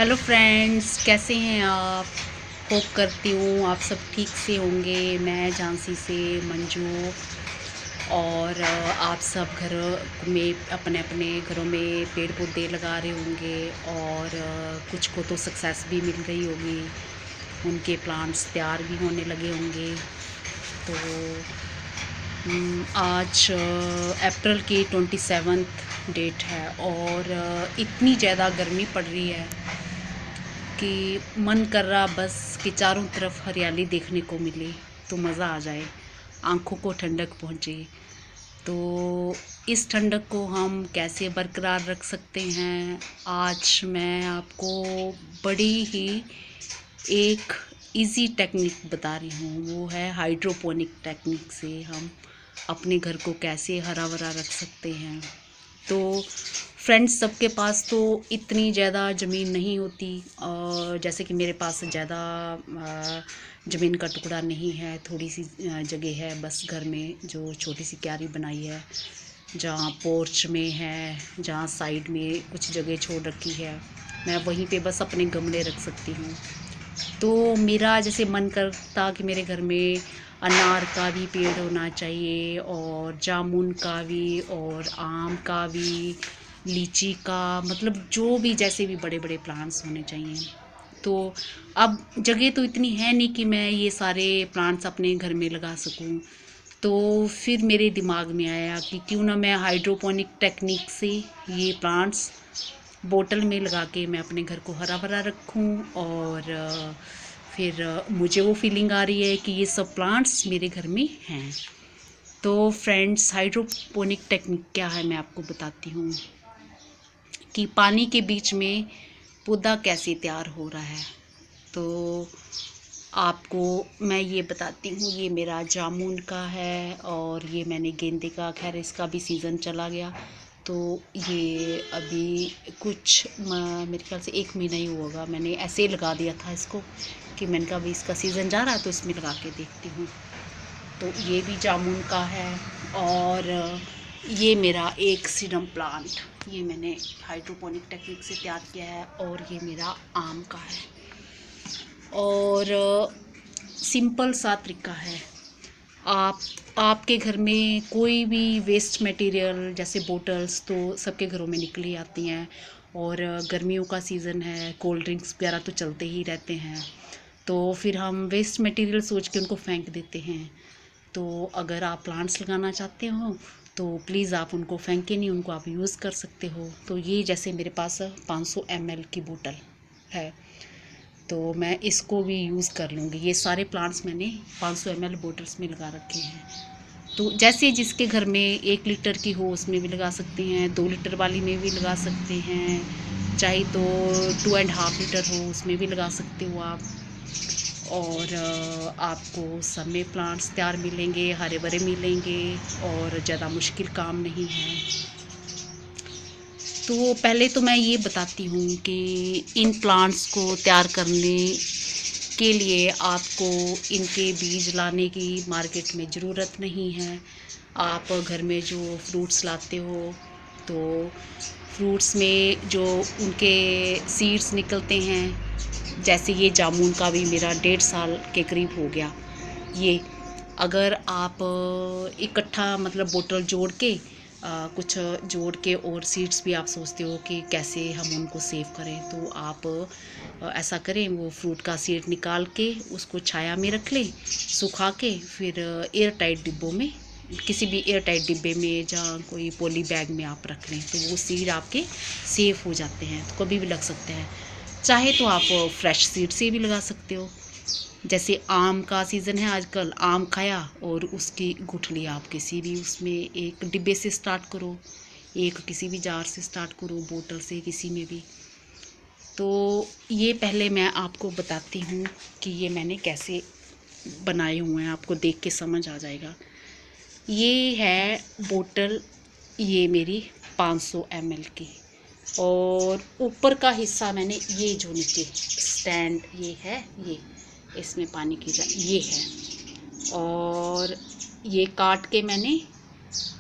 Hello friends, कैसे हैं आप। होप करती हूँ आप सब ठीक से होंगे। मैं झांसी से मंजू, और आप सब घर में अपने अपने घरों में पेड़ पौधे लगा रहे होंगे, और कुछ को तो सक्सेस भी मिल रही होगी, उनके प्लांट्स तैयार भी होने लगे होंगे। तो आज अप्रैल की 27 डेट है, और इतनी ज़्यादा गर्मी पड़ रही है कि मन कर रहा बस कि चारों तरफ हरियाली देखने को मिले तो मज़ा आ जाए, आँखों को ठंडक पहुँचे। तो इस ठंडक को हम कैसे बरकरार रख सकते हैं, आज मैं आपको बड़ी ही एक इजी टेक्निक बता रही हूँ। वो है हाइड्रोपोनिक टेक्निक से हम अपने घर को कैसे हरा भरा रख सकते हैं। तो फ्रेंड्स, सबके पास तो इतनी ज़्यादा ज़मीन नहीं होती, और जैसे कि मेरे पास ज़्यादा ज़मीन का टुकड़ा नहीं है, थोड़ी सी जगह है बस घर में, जो छोटी सी क्यारी बनाई है, जहाँ पोर्च में है, जहाँ साइड में कुछ जगह छोड़ रखी है, मैं वहीं पे बस अपने गमले रख सकती हूँ। तो मेरा जैसे मन करता कि मेरे घर में अनार का भी पेड़ होना चाहिए, और जामुन का भी, और आम का भी, लीची का, मतलब जो भी जैसे भी बड़े बड़े प्लांट्स होने चाहिए। तो अब जगह तो इतनी है नहीं कि मैं ये सारे प्लांट्स अपने घर में लगा सकूं। तो फिर मेरे दिमाग में आया कि क्यों ना मैं हाइड्रोपोनिक टेक्निक से ये प्लांट्स बोतल में लगा के मैं अपने घर को हरा भरा रखूं, और फिर मुझे वो फीलिंग आ रही है कि ये सब प्लांट्स मेरे घर में हैं। तो फ्रेंड्स, हाइड्रोपोनिक टेक्निक क्या है मैं आपको बताती हूँ कि पानी के बीच में पौधा कैसे तैयार हो रहा है। तो आपको मैं ये बताती हूँ, ये मेरा जामुन का है, और ये मैंने गेंदे का, खैर इसका भी सीज़न चला गया। तो ये अभी कुछ मेरे ख्याल से 1 महीना ही होगा, मैंने ऐसे ही लगा दिया था इसको कि मैंने कहा अभी इसका सीज़न जा रहा है तो इसमें लगा के देखती हूँ। तो ये भी जामुन का है, और ये मेरा एक सीडम प्लांट, ये मैंने हाइड्रोपोनिक टेक्निक से तैयार किया है, और ये मेरा आम का है। और सिंपल सा तरीका है, आपके घर में कोई भी वेस्ट मटेरियल जैसे बोटल्स तो सबके घरों में निकली आती हैं, और गर्मियों का सीज़न है, कोल्ड ड्रिंक्स वगैरह तो चलते ही रहते हैं। तो फिर हम वेस्ट मटेरियल सोच के उनको फेंक देते हैं। तो अगर आप प्लांट्स लगाना चाहते हो तो प्लीज़ आप उनको फेंके नहीं, उनको आप यूज़ कर सकते हो। तो ये जैसे मेरे पास 500 ml की बोतल है, तो मैं इसको भी यूज़ कर लूँगी। ये सारे प्लांट्स मैंने 500 ml बोटल्स में लगा रखे हैं। तो जैसे जिसके घर में 1 लीटर की हो उसमें भी लगा सकते हैं, 2 लीटर वाली में भी लगा सकते हैं, चाहे तो 2.5 लीटर हो उसमें भी लगा सकते हो आप। और आपको सब में प्लांट्स तैयार मिलेंगे, हरे भरे मिलेंगे, और ज़्यादा मुश्किल काम नहीं है। तो पहले तो मैं ये बताती हूँ कि इन प्लांट्स को तैयार करने के लिए आपको इनके बीज लाने की मार्केट में ज़रूरत नहीं है। आप घर में जो फ्रूट्स लाते हो, तो फ्रूट्स में जो उनके सीड्स निकलते हैं, जैसे ये जामुन का भी मेरा 1.5 साल के करीब हो गया। ये अगर आप इकट्ठा मतलब बोतल जोड़ के कुछ जोड़ के, और सीड्स भी आप सोचते हो कि कैसे हम उनको सेव करें, तो आप ऐसा करें, वो फ्रूट का सीड निकाल के उसको छाया में रख लें सुखा के, फिर एयर टाइट डिब्बों में, किसी भी एयर टाइट डिब्बे में, जहाँ कोई पॉली बैग में आप रख लें, तो वो सीड आपके सेफ हो जाते हैं, तो कभी भी लग सकते हैं। चाहे तो आप फ्रेश सीड से भी लगा सकते हो। जैसे आम का सीज़न है आजकल, आम खाया और उसकी गुठली आप किसी भी उसमें एक डिब्बे से स्टार्ट करो, एक किसी भी जार से स्टार्ट करो, बोतल से, किसी में भी। तो ये पहले मैं आपको बताती हूँ कि ये मैंने कैसे बनाए हुए हैं, आपको देख के समझ आ जाएगा। ये है बोतल, ये मेरी 500 ml की, और ऊपर का हिस्सा मैंने, ये जो नीचे स्टैंड ये है, ये इसमें पानी की ये है, और ये काट के मैंने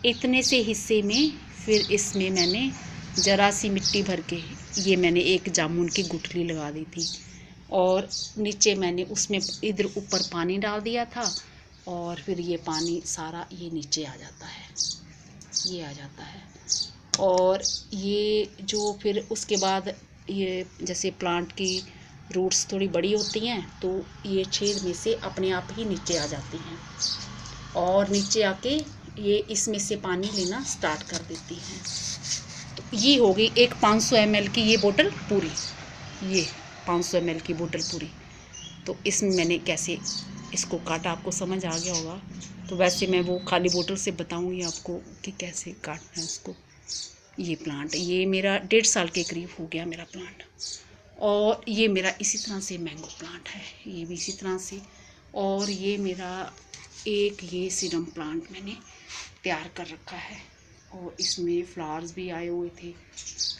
इतने से हिस्से में, फिर इसमें मैंने ज़रा सी मिट्टी भर के ये मैंने एक जामुन की गुठली लगा दी थी और नीचे मैंने उसमें इधर ऊपर पानी डाल दिया था और फिर ये पानी सारा ये नीचे आ जाता है, ये आ जाता है। और ये जो फिर उसके बाद ये जैसे प्लांट की रूट्स थोड़ी बड़ी होती हैं तो ये छेद में से अपने आप ही नीचे आ जाती हैं और नीचे आके ये इसमें से पानी लेना स्टार्ट कर देती हैं। तो ये हो गई एक 500 ml की ये बोतल पूरी, ये 500 ml की बोतल पूरी। तो इसमें मैंने कैसे इसको काटा, आपको समझ आ गया होगा। तो वैसे मैं वो खाली बोतल से बताऊंगी आपको कि कैसे काटना है उसको। ये प्लांट ये मेरा 1.5 साल के करीब हो गया मेरा प्लांट। और ये मेरा इसी तरह से मैंगो प्लांट है, ये भी इसी तरह से। और ये मेरा एक ये सीडम प्लांट मैंने तैयार कर रखा है और इसमें फ्लावर्स भी आए हुए थे।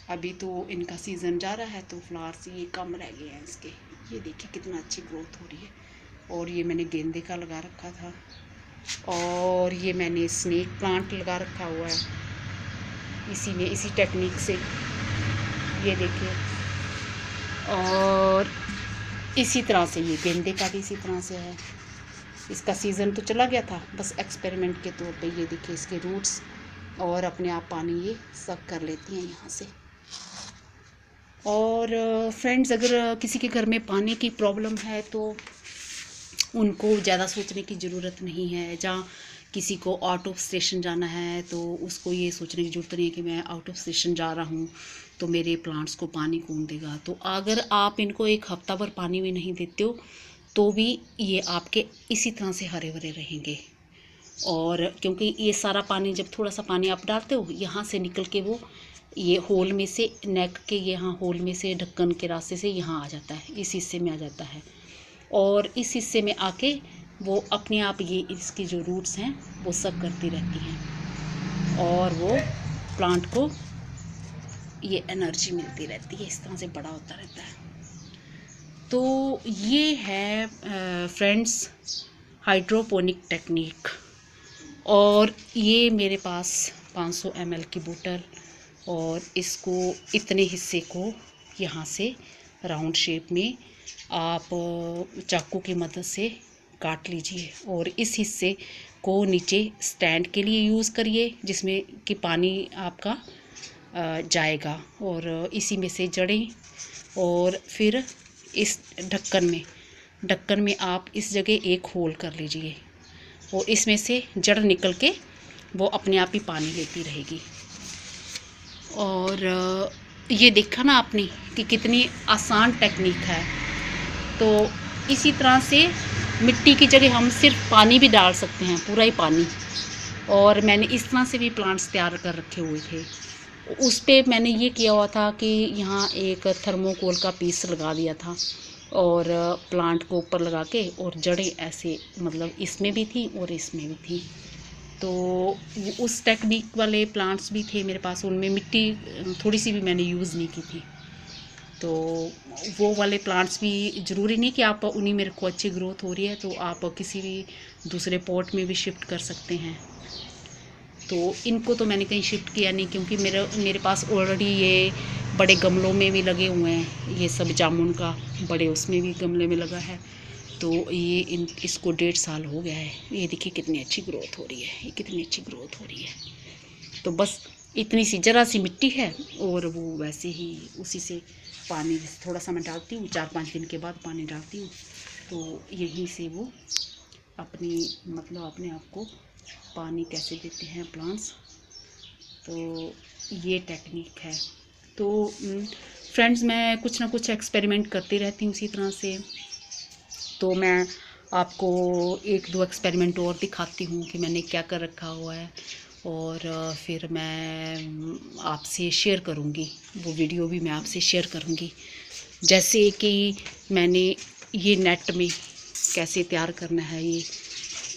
अभी तो इनका सीज़न जा रहा है तो फ्लावर्स ये कम रह गए हैं इसके। ये देखिए कितना अच्छी ग्रोथ हो रही है। और ये मैंने गेंदे का लगा रखा था और ये मैंने स्नेक प्लांट लगा रखा हुआ है इसी में, इसी टेक्निक से, ये देखिए। और इसी तरह से ये गेंदे का भी इसी तरह से है। इसका सीज़न तो चला गया था, बस एक्सपेरिमेंट के तौर पे ये देखिए इसके रूट्स और अपने आप पानी ये सक कर लेती हैं यहाँ से। और फ्रेंड्स, अगर किसी के घर में पानी की प्रॉब्लम है तो उनको ज़्यादा सोचने की ज़रूरत नहीं है। जहाँ किसी को आउट ऑफ स्टेशन जाना है तो उसको ये सोचने की ज़रूरत नहीं है कि मैं आउट ऑफ स्टेशन जा रहा हूँ तो मेरे प्लांट्स को पानी कौन देगा। तो अगर आप इनको एक हफ्ता भर पानी भी नहीं देते हो तो भी ये आपके इसी तरह से हरे भरे रहेंगे। और क्योंकि ये सारा पानी, जब थोड़ा सा पानी आप डालते हो यहाँ से निकल के वो ये होल में से, नेक के यहाँ होल में से, ढक्कन के रास्ते से यहाँ आ जाता है, इस हिस्से में आ जाता है। और इस हिस्से में आके वो अपने आप ये इसकी जो रूट्स हैं वो सब करती रहती हैं और वो प्लांट को ये एनर्जी मिलती रहती है, इस तरह से बड़ा होता रहता है। तो ये है फ्रेंड्स हाइड्रोपोनिक टेक्निक। और ये मेरे पास 500 ml की बोतल और इसको इतने हिस्से को यहाँ से राउंड शेप में आप चाकू की मदद से काट लीजिए और इस हिस्से को नीचे स्टैंड के लिए यूज़ करिए जिसमें कि पानी आपका जाएगा और इसी में से जड़ें। और फिर इस ढक्कन में आप इस जगह एक होल कर लीजिए और इसमें से जड़ निकल के वो अपने आप ही पानी लेती रहेगी। और ये देखा ना आपने कि कितनी आसान टेक्निक है। तो इसी तरह से मिट्टी की जगह हम सिर्फ पानी भी डाल सकते हैं, पूरा ही पानी। और मैंने इस तरह से भी प्लांट्स तैयार कर रखे हुए थे। उस पे मैंने ये किया हुआ था कि यहाँ एक थर्मोकोल का पीस लगा दिया था और प्लांट को ऊपर लगा के, और जड़ें ऐसे मतलब इसमें भी थी और इसमें भी थी। तो उस टेक्निक वाले प्लांट्स भी थे मेरे पास, उनमें मिट्टी थोड़ी सी भी मैंने यूज़ नहीं की थी। तो वो वाले प्लांट्स भी ज़रूरी नहीं कि आप उन्हीं में रखो, अच्छी ग्रोथ हो रही है तो आप किसी भी दूसरे पॉट में भी शिफ्ट कर सकते हैं। तो इनको तो मैंने कहीं शिफ्ट किया नहीं क्योंकि मेरे पास ऑलरेडी ये बड़े गमलों में भी लगे हुए हैं। ये सब जामुन का बड़े उसमें भी गमले में लगा है। तो ये इसको 1.5 साल हो गया है। ये देखिए कितनी अच्छी ग्रोथ हो रही है, ये कितनी अच्छी ग्रोथ हो रही है। तो बस इतनी सी ज़रा सी मिट्टी है और वो वैसे ही उसी से पानी थोड़ा सा मैं डालती हूँ, 4-5 दिन के बाद पानी डालती हूँ। तो यहीं से वो अपनी मतलब अपने आप को पानी कैसे देते हैं प्लांट्स। तो ये टेक्निक है। तो फ्रेंड्स, मैं कुछ ना कुछ एक्सपेरिमेंट करती रहती हूँ इसी तरह से। तो मैं आपको 1-2 एक्सपेरिमेंट और दिखाती हूँ कि मैंने क्या कर रखा हुआ है और फिर मैं आपसे शेयर करूँगी, वो वीडियो भी मैं आपसे शेयर करूँगी। जैसे कि मैंने ये नेट में कैसे तैयार करना है, ये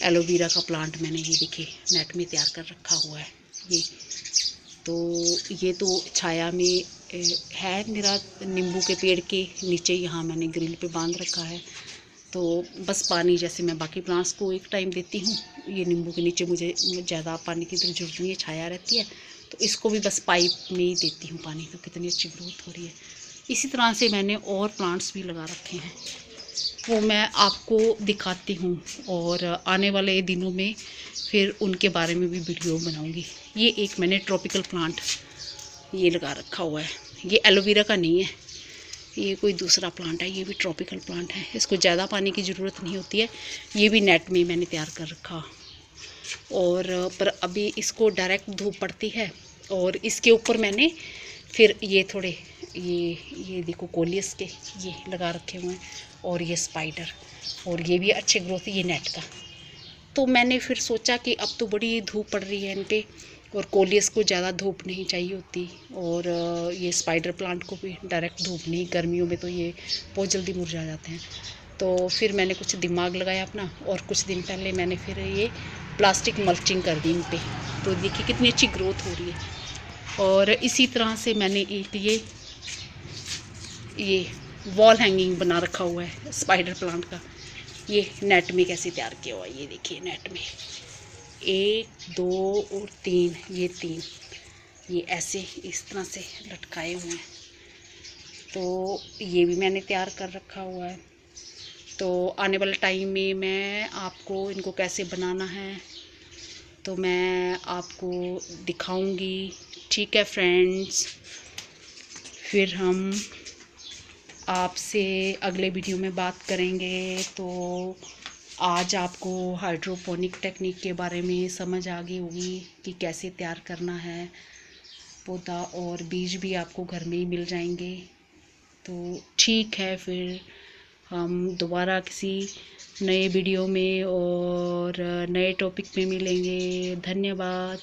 एलोवेरा का प्लांट मैंने ये देखिए नेट में तैयार कर रखा हुआ है। ये तो छाया में है मेरा, नींबू के पेड़ के नीचे यहाँ मैंने ग्रिल पे बांध रखा है। तो बस पानी जैसे मैं बाकी प्लांट्स को एक टाइम देती हूँ, ये नींबू के नीचे मुझे ज़्यादा पानी की तो जरूरत नहीं है, छाया रहती है। तो इसको भी बस पाइप में ही देती हूँ पानी। तो कितनी अच्छी ग्रोथ हो रही है। इसी तरह से मैंने और प्लांट्स भी लगा रखे हैं, वो मैं आपको दिखाती हूँ और आने वाले दिनों में फिर उनके बारे में भी वीडियो बनाऊँगी। ये एक मैंने ट्रॉपिकल प्लांट ये लगा रखा हुआ है, ये एलोवेरा का नहीं है, ये कोई दूसरा प्लांट है, ये भी ट्रॉपिकल प्लांट है। इसको ज़्यादा पानी की ज़रूरत नहीं होती है। ये भी नेट में मैंने तैयार कर रखा, और पर अभी इसको डायरेक्ट धूप पड़ती है। और इसके ऊपर मैंने फिर ये थोड़े ये देखो कोलियस के ये लगा रखे हुए हैं, और ये स्पाइडर, और ये भी अच्छे ग्रोथ ये नेट का। तो मैंने फिर सोचा कि अब तो बड़ी धूप पड़ रही है इन पे, और कोलियस को ज़्यादा धूप नहीं चाहिए होती, और ये स्पाइडर प्लांट को भी डायरेक्ट धूप नहीं, गर्मियों में तो ये बहुत जल्दी मुरझा जाते हैं। तो फिर मैंने कुछ दिमाग लगाया अपना, और कुछ दिन पहले मैंने फिर ये प्लास्टिक मल्चिंग कर दी इन पर। तो देखिए कितनी अच्छी ग्रोथ हो रही है। और इसी तरह से मैंने एक ये वॉल हैंगिंग बना रखा हुआ है स्पाइडर प्लांट का। ये नेट में कैसे तैयार किया हुआ है, ये देखिए नेट में 1 2 और 3, ये 3 ये ऐसे इस तरह से लटकाए हुए हैं। तो ये भी मैंने तैयार कर रखा हुआ है। तो आने वाले टाइम में मैं आपको इनको कैसे बनाना है तो मैं आपको दिखाऊंगी। ठीक है फ्रेंड्स, फिर हम आपसे अगले वीडियो में बात करेंगे। तो आज आपको हाइड्रोपोनिक टेक्निक के बारे में समझ आ गई होगी कि कैसे तैयार करना है पौधा, और बीज भी आपको घर में ही मिल जाएंगे। तो ठीक है, फिर हम दोबारा किसी नए वीडियो में और नए टॉपिक पे मिलेंगे। धन्यवाद।